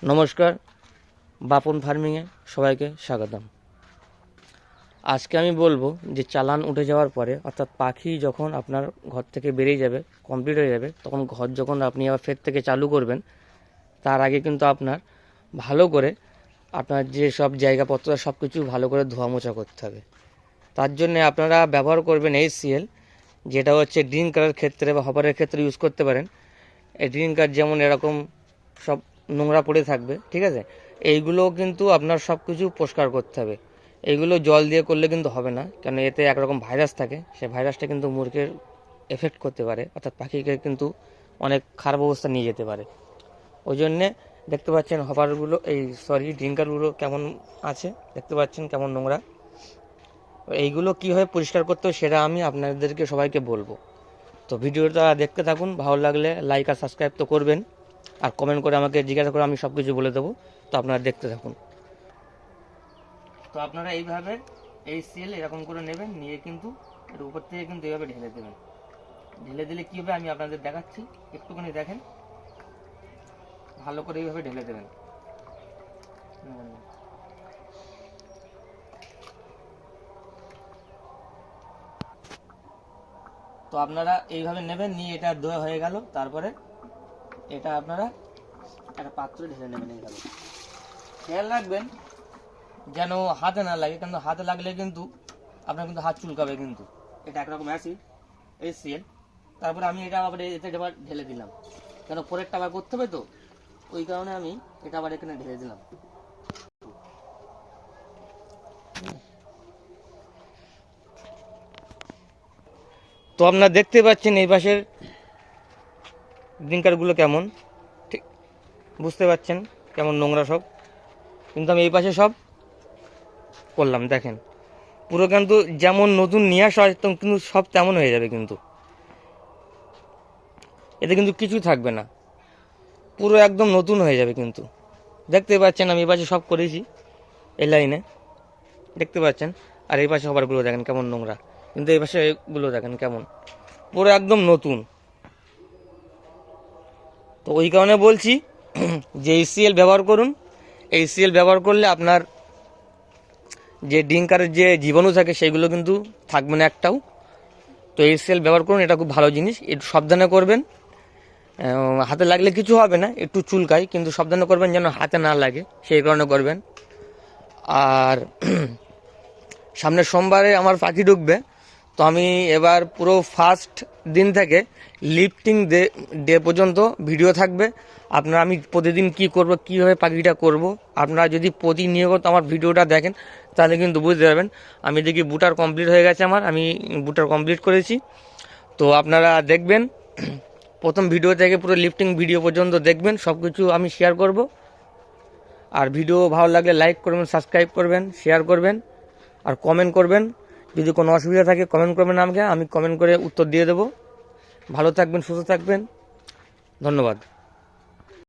নমস্কার, বাপন ফার্মিংয়ে সবাইকে স্বাগতম। আজকে আমি বলবো যে চালান উঠে যাওয়ার পরে, অর্থাৎ পাখি যখন আপনার ঘর থেকে বেরিয়ে যাবে, কমপ্লিট হয়ে যাবে, তখন ঘর যখন আপনি আবার ফের থেকে চালু করবেন, তার আগে কিন্তু আপনার ভালো করে আপনার যে সব জায়গাপত্র সব কিছু ভালো করে ধোয়া মোছা করতে হবে। তার জন্য আপনারা ব্যবহার করবেন HCL, যেটা হচ্ছে ড্রিঙ্কারের ক্ষেত্রে বা হপারের ক্ষেত্রে ইউজ করতে পারেন। এই ড্রিঙ্কার যেমন এরকম সব নোংরা পড়ে থাকবে, ঠিক আছে, এইগুলো কিন্তু আপনার সব কিছু পরিষ্কার করতে হবে। এইগুলো জল দিয়ে করলে কিন্তু হবে না, কারণ এতে একরকম ভাইরাস থাকে, সেই ভাইরাসটা কিন্তু মুরগির এফেক্ট করতে পারে, অর্থাৎ পাখিকে কিন্তু অনেক খারাপ অবস্থা নিয়ে যেতে পারে। ওই জন্যে দেখতে পাচ্ছেন হপারগুলো, ড্রিঙ্কারগুলো কেমন আছে, দেখতে পাচ্ছেন কেমন নোংরা। এইগুলো কীভাবে পরিষ্কার করতে হবে সেটা আমি আপনাদেরকে সবাইকে বলবো। তো ভিডিওটা দেখতে থাকুন, ভালো লাগলে লাইক আর সাবস্ক্রাইব তো করবেন, আর কমেন্ট করে আমাকে জিজ্ঞাসা করে আমি সব কিছু বলে দেবো। তো আপনারা দেখতে থাকুন। তো আপনারা এইভাবে HCL এরকম করে নেবেন, নিয়ে কিন্তু এর উপর থেকে কিন্তু এইভাবে ঢেলে দেবেন। ঢেলে দিলে কী হবে আমি আপনাদের দেখাচ্ছি, একটুখানি দেখেন। ভালো করে এইভাবে ঢেলে দেবেন। তো আপনারা এইভাবে নেবেন, নিয়ে এটা ধোয়া হয়ে গেল, তারপরে এটা আপনারা একটা পাত্রে ঢেলে নেবেন। এইভাবে খেয়াল রাখবেন যেন হাতে না লাগে, কিন্তু হাতে লাগলে কিন্তু আপনার কিন্তু হাত চুলকাবে। কিন্তু এটা একরকম অ্যাসিড HCL। তারপরে আমি এটা আবার এতে আবার ঢেলে দিলাম, কেন পরেরটা আবার করতে হবে, তো ওই কারণে আমি এটা আবার এখানে ঢেলে দিলাম। তো আপনারা দেখতে পাচ্ছেন এই পাশের ড্রিঙ্কারগুলো কেমন, ঠিক বুঝতে পারছেন কেমন নোংরা সব। কিন্তু আমি এই পাশে সব করলাম, দেখেন পুরো কিন্তু যেমন নতুন নিয়ে আসা হয় কিন্তু সব তেমন হয়ে যাবে। কিন্তু এতে কিন্তু কিছু থাকবে না, পুরো একদম নতুন হয়ে যাবে। কিন্তু দেখতে পাচ্ছেন আমি এই পাশে সব করেছি, এই লাইনে দেখতে পাচ্ছেন। আর এই পাশে হবারগুলো দেখেন কেমন নোংরা, কিন্তু এই পাশে এগুলো দেখেন কেমন পুরো একদম নতুন। তো ওই কারণে বলছি যে HCL ব্যবহার করুন। HCL ব্যবহার করলে আপনার যে ড্রিঙ্কারের যে জীবাণু থাকে সেগুলো কিন্তু থাকবে না একটাও। তো HCL ব্যবহার করুন, এটা খুব ভালো জিনিস। একটু সাবধানে করবেন, হাতে লাগলে কিছু হবে না, একটু চুলকায়, কিন্তু সাবধানে করবেন যেন হাতে না লাগে, সেই কারণে করবেন। আর সামনের সোমবারে আমার পাখি ঢুকবে, তো আমি এবার পুরো ফার্স্ট দিন থেকে লিফটিং ডে পর্যন্ত ভিডিও থাকবে। আপনারা আমি প্রতিদিন কি করব, কীভাবে পাখিটা করব, আপনারা যদি প্রতিনিয়ত আমার ভিডিওটা দেখেন তাহলে কিন্তু বুঝতে পারবেন। আমি দেখি বুটার কমপ্লিট হয়ে গেছে আমার, আমি বুটার কমপ্লিট করেছি। তো আপনারা দেখবেন প্রথম ভিডিও থেকে পুরো লিফটিং ভিডিও পর্যন্ত দেখবেন, সব কিছু আমি শেয়ার করব। আর ভিডিও ভালো লাগলে লাইক করবেন, সাবস্ক্রাইব করবেন, শেয়ার করবেন, আর কমেন্ট করবেন। যদি কোনো অসুবিধা থাকে কমেন্ট করবেন আমাকে, আমি কমেন্ট করে উত্তর দিয়ে দেবো। ভালো থাকবেন, সুস্থ থাকবেন, ধন্যবাদ।